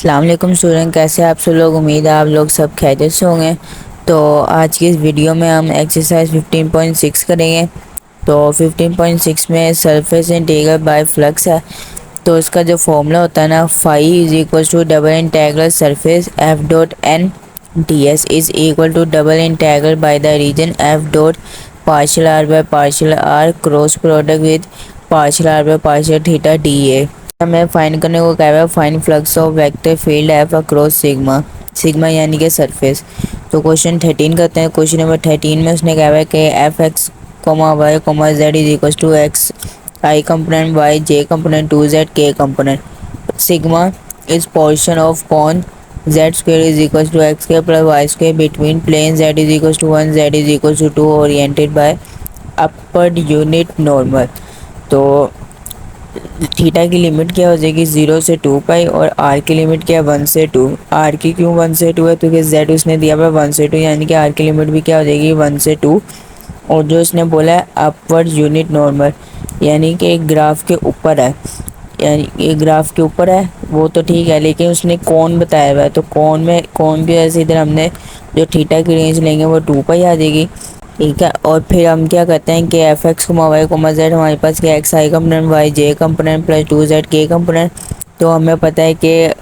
अस्सलाम वालेकुम स्टूडेंट, कैसे आप सब लोग। उम्मीद है आप लोग सब खैरियत से होंगे। तो आज की इस वीडियो में हम एक्सरसाइज 15.6 करेंगे। तो 15.6 में सरफेस इंटीग्रल बाय फ्लक्स है। तो इसका जो फॉर्मूला होता है ना, phi is equal to double integral surface F dot n d s is equal to double integral by the region F dot partial r by partial r cross product with partial r by partial theta d A. हमें find करने को कहा है, find flux of vector field F across sigma. Sigma यानी कि surface. तो question 13 करते हैं। क्वेश्चन नंबर 13 में उसने कहा है कि F x comma Y comma Z is equal to X I component Y J component two Z के component. Sigma is portion of cone Z square is equal to x square plus Y square between plane Z is equal to 1 Z is equal to 2 oriented by upper unit normal. तो theta की limit क्या हो जाएगी 0 से 2 पाई, और are की limit क्या है 1 से 2। आर की क्यों 1 से 2 है, क्योंकि जेड उसने दिया हुआ 1 से 2, यानी कि आर की लिमिट भी क्या हो जाएगी 1 से 2। और जो उसने बोला है अपवर्ड यूनिट नॉर्मल, यानी कि एक ग्राफ के ऊपर है, यानी एक ग्राफ के ऊपर है वो तो ठीक है, लेकिन उसने कौन बताया हुआ है। तो कौन में कौन की वजह से इधर हमने जो थीटा की रेंज लेंगे वो 2 पाई आ जाएगी। ठीक है, और फिर हम क्या करते हैं कि F x comma Y comma z हमारे पास क्या एक्स आई कंपोनेंट वाई जे कंपोनेंट प्लस 2 जेड के कंपोनेंट। तो हमें पता है कि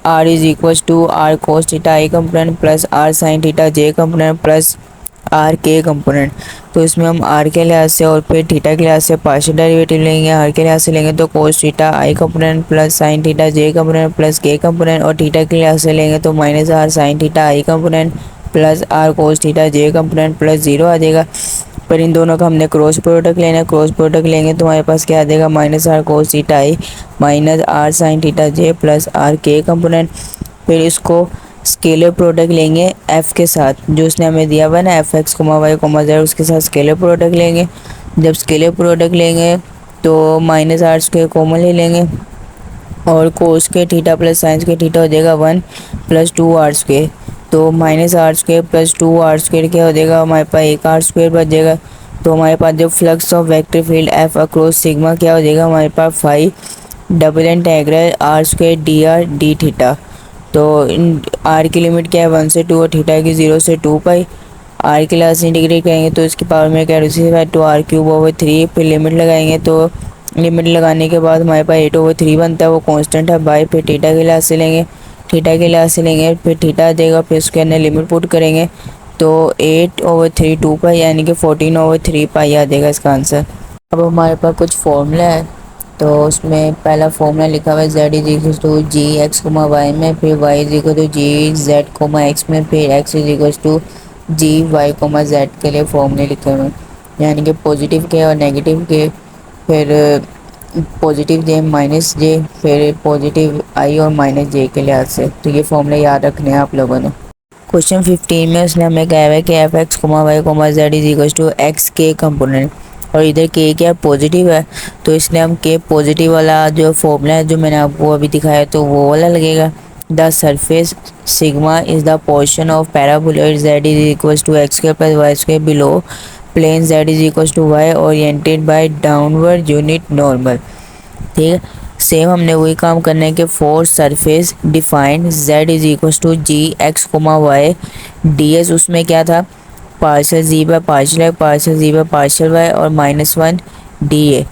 r is equal to r cos theta i component plus r sine theta j component plus r k component. तो इसमें हम आर के लिहाज से और फिर थीटा के लिहाज से पार्शियल डेरिवेटिव लेंगे। आर के लिहाज से लेंगे तो cos theta i component plus sine theta j component plus के कंपोनेंट, और थीटा के लिहाज से लेंगे तो minus r sine theta i component plus r cos theta j component plus 0 आ जाएगा। पर इन दोनों का हमने क्रॉस प्रोडक्ट लेना है। क्रॉस प्रोडक्ट लेंगे तो हमारे पास क्या आ जाएगा minus r cos theta i minus r sine theta j plus r k component. फिर इसको स्केलर प्रोडक्ट लेंगे एफ के साथ, जो उसने हमें दिया हुआ है ना F x comma Y comma z, उसके साथ स्केलर प्रोडक्ट लेंगे। जब स्केलर प्रोडक्ट लेंगे तो माइनस आर स्क्वायर कॉमन ले लेंगे, और कोस के थीटा प्लस साइंस के थीटा हो जाएगा 1 प्लस 2 आर स्क्वायर। तो minus r square plus 2 r square क्या हो जाएगा, हमारे पास एक आर स्क्वायर बच जाएगा। तो हमारे पास जो flux of vector field F across sigma क्या हो जाएगा, हमारे पास 5 double integral r square d r d theta. तो इन आर की लिमिट क्या है 1 से 2 और थीटा की 0 से 2 पाई। आर की लास्ट इंटीग्रेट करेंगे तो इसकी पावर में क्या है 2 आर क्यूब ओवर 3। फिर लिमिट लगाएंगे तो लिमिट लगाने के बाद हमारे पास 8/3 बनता है, वो कांस्टेंट है बाई। फिर थीटा के लिहाज से लेंगे, थीटा के लिहाज से लेंगे फिर थीटा आ जाएगा, फिर उसके अंदर लिमिट पुट करेंगे तो 8/3 2 पाई, यानी कि 14/3 पाई आ जाएगा इसका आंसर। अब हमारे पास कुछ फॉर्मूला है। तो उसमें पहला फॉर्मूला लिखा हुआ है z is equal to g x comma y में, फिर y is equal to g z comma x में, फिर x is equal to g y comma z के लिए फॉर्मूले लिखे हुए हैं, यानी कि पॉजिटिव के और नेगेटिव के। फिर पॉजिटिव जे माइनस जे, फिर पॉजिटिव आई और माइनस जे के लिहाज से। तो ये फॉर्मूले याद रखने हैं आप लोगों ने। क्वेश्चन 15 में उसने हमें कहा है कि F x comma Y comma Z is equal to x k component, और इधर के क्या पॉजिटिव है, तो इसलिए हम के पॉजिटिव वाला जो फॉर्मूला है जो मैंने आपको अभी दिखाया तो वो वाला लगेगा। The surface sigma is the portion of paraboloid z is equal to x square plus Y square below plane Z is equal to y oriented by downward unit normal. ठीक है, सेम हमने वही काम करना है कि for surface defined z is equal to g x comma y d s, उसमें क्या था partial g by partial x partial g by partial y और -1 डी ए,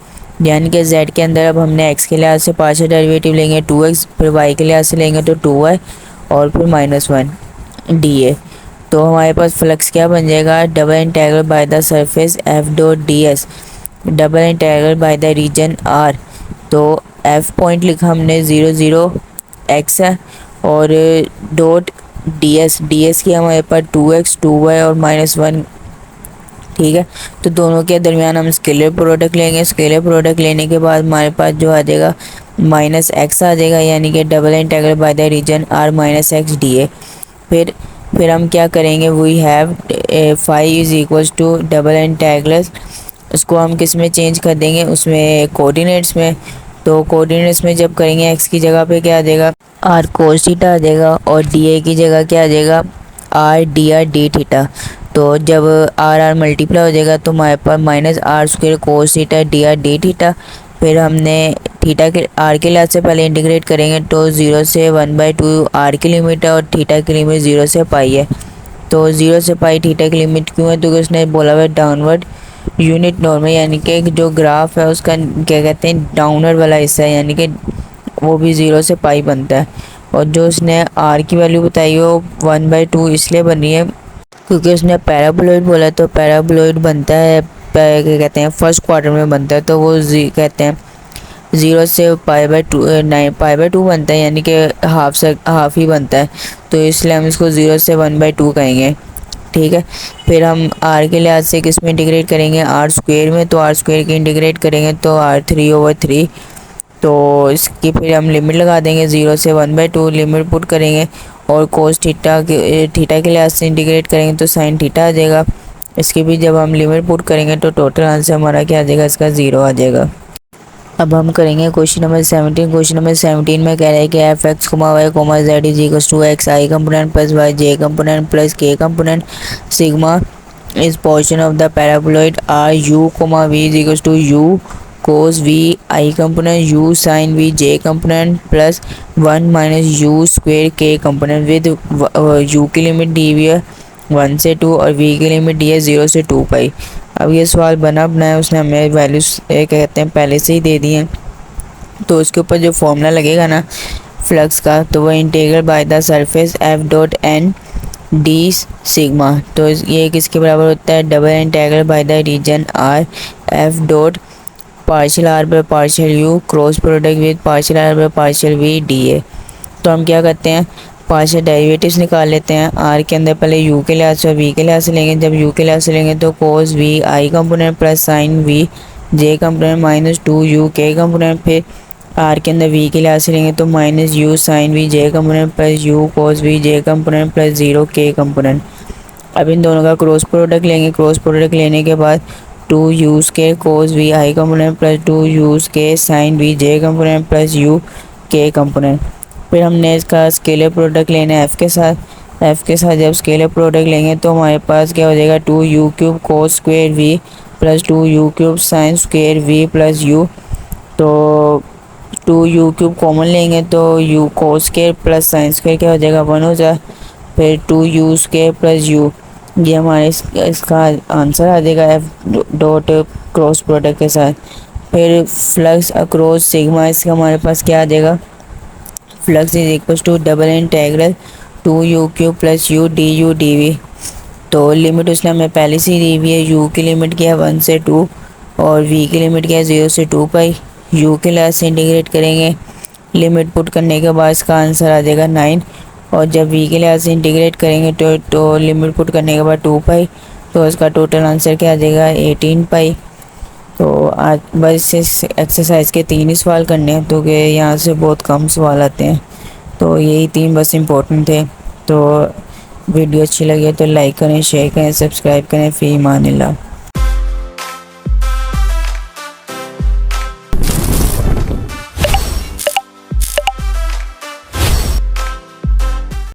यानी कि जेड के अंदर अब हमने एक्स के लिहाज से पार्शियल डेरिवेटिव लेंगे 2x, फिर वाई के लिहाज से लेंगे तो 2y और फिर -1 डी ए। तो हमारे पास फ्लक्स क्या बन जाएगा double integral by the surface F dot d s double integral by the region R. तो एफ पॉइंट लिखा हमने 0 0 एक्स है, और डॉट डी एस की हमारे पास 2x 2y और -1। ठीक है, तो दोनों के दरमियान हम स्केलर प्रोडक्ट लेंगे। स्केलर प्रोडक्ट लेने के बाद हमारे पास जो आ जाएगा -x आ जाएगा, यानी कि double integral by the region R -x d A. फिर हम क्या करेंगे we have 5 is equal to double integral, उसको हम किस में चेंज कर देंगे उसमें कोऑर्डिनेट्स में। तो कोऑर्डिनेट्स में जब करेंगे एक्स की जगह पे क्या आ जाएगा आर कोस थीटा आ जाएगा, और डी ए की जगह क्या आ जाएगा आर डी थीटा। तो जब आर मल्टीप्लाई हो जाएगा तो हमारे पास -r² cos theta D theta, फिर हमने थीटा के आर के लिहाज से पहले इंटीग्रेट करेंगे तो 0 से 1/2 आर की लिमिट है और थीटा की लिमिट 0 से पाई है। तो 0 से पाई थीटा की लिमिट क्यों है, तो उसने बोला हुआ डाउनवर्ड यूनिट नॉर्मल, यानी कि जो ग्राफ है उसका क्या कहते हैं डाउनवर्ड वाला हिस्सा है, यानी कि वो भी 0 से पाई बनता है। और जो उसने आर की वैल्यू बताई है वो 1/2 इसलिए बनी है क्योंकि उसने पैराबोलॉइड बोला, तो पैराबोलॉइड बनता है क्या कहते हैं फर्स्ट क्वार्टर में बनता है, तो वो कहते हैं 0 से पाई/2 पाई/2 बनता है, यानी कि हाफ ही बनता है, तो इसलिए हम इसको 0 से 1/2 कहेंगे। ठीक है, फिर हम आर के लिहाज से किस में इंटीग्रेट करेंगे, आर स्क्वेयर में, तो आर स्क्वेयर की इंटीग्रेट करेंगे तो r3/3। तो इसकी फिर हम लिमिट लगा देंगे 0 से 1/2 लिमिट पुट करेंगे और कोस थीटा के लिहाज से इंटीग्रेट करेंगे तो साइन थीटा आ जाएगा। इसकी भी जब हम लिमिट पुट करेंगे तो टोटल आंसर हमारा क्या आ जाएगा, इसका 0 आ जाएगा। अब हम करेंगे क्वेश्चन नंबर 17। क्वेश्चन नंबर 17 में कह रहा है कि F X Y Z is equal to X I component plus Y J component plus के component sigma is portion of the paraboloid R U V is equal to U cos V I component U sine V J component plus 1 minus U square K component with U की limit दी हुई है 1 से 2 और we की limit दी है 0 से 2 पाई। अब ये सवाल बना बनाया उसने हमें वैल्यूज कहते हैं पहले से ही दे दी हैं, तो उसके ऊपर जो फॉर्मूला लगेगा ना फ्लक्स का, तो वो integral by the surface F dot n d sigma, तो ये किसके बराबर होता है, double integral by the region R F dot partial r by partial u cross product with partial r by partial v d A. तो हम क्या करते हैं पार्शियल डेरिवेटिव्स निकाल लेते हैं। आर के अंदर पहले यू के लिहाज से और वी के लिहाज से लेंगे। जब यू के लिहाज से लेंगे तो cos V I component plus sine V J component minus 2 U K component. फिर आर के अंदर वी के लिहाज से लेंगे तो minus U sine V J component plus U cos V J component plus 0 K component. अब इन दोनों का क्रॉस प्रोडक्ट लेंगे। क्रॉस प्रोडक्ट लेने के बाद 2 यूज़ के cos V I component plus 2 U's के sine V J component plus you K component. फिर हमने इसका स्केलर प्रोडक्ट लेना है एफ़ के साथ जब स्केलर प्रोडक्ट लेंगे तो हमारे पास क्या हो जाएगा 2 u cube cos square we plus 2 u cube sine square we plus you. तो 2 यू क्यूब कॉमन लेंगे तो you cos square plus sine square क्या हो जाएगा 1 हो जाए। फिर 2 यू स्क्वेयर प्लस यू, ये हमारे इसका आंसर आ जाएगा एफ डॉट क्रॉस प्रोडक्ट के साथ। फिर फ्लक्स अक्रॉस सिग्मा, इसका हमारे पास क्या आ जाएगा flux is equal to double integral 2 u q plus u d u d v. तो लिमिट उसने हमें पहले से ही दी हुई है। यू की लिमिट क्या है 1 से 2 और वी की लिमिट क्या है 0 से 2 पाई। यू के लिहाज से इंटीग्रेट करेंगे, लिमिट पुट करने के बाद इसका आंसर आ जाएगा 9। और जब वी के लिहाज से इंटीग्रेट करेंगे तो लिमिट पुट करने के बाद 2 पाई, तो इसका टोटल आंसर क्या आ जाएगा 18 पाई। तो आज बस इस एक्सरसाइज के 3 ही सवाल करने हैं, तो कि यहाँ से बहुत कम सवाल आते हैं, तो यही 3 बस इम्पोर्टेंट थे। तो वीडियो अच्छी लगी तो लाइक करें, शेयर करें, सब्सक्राइब करें। फ़ी अमान अल्लाह।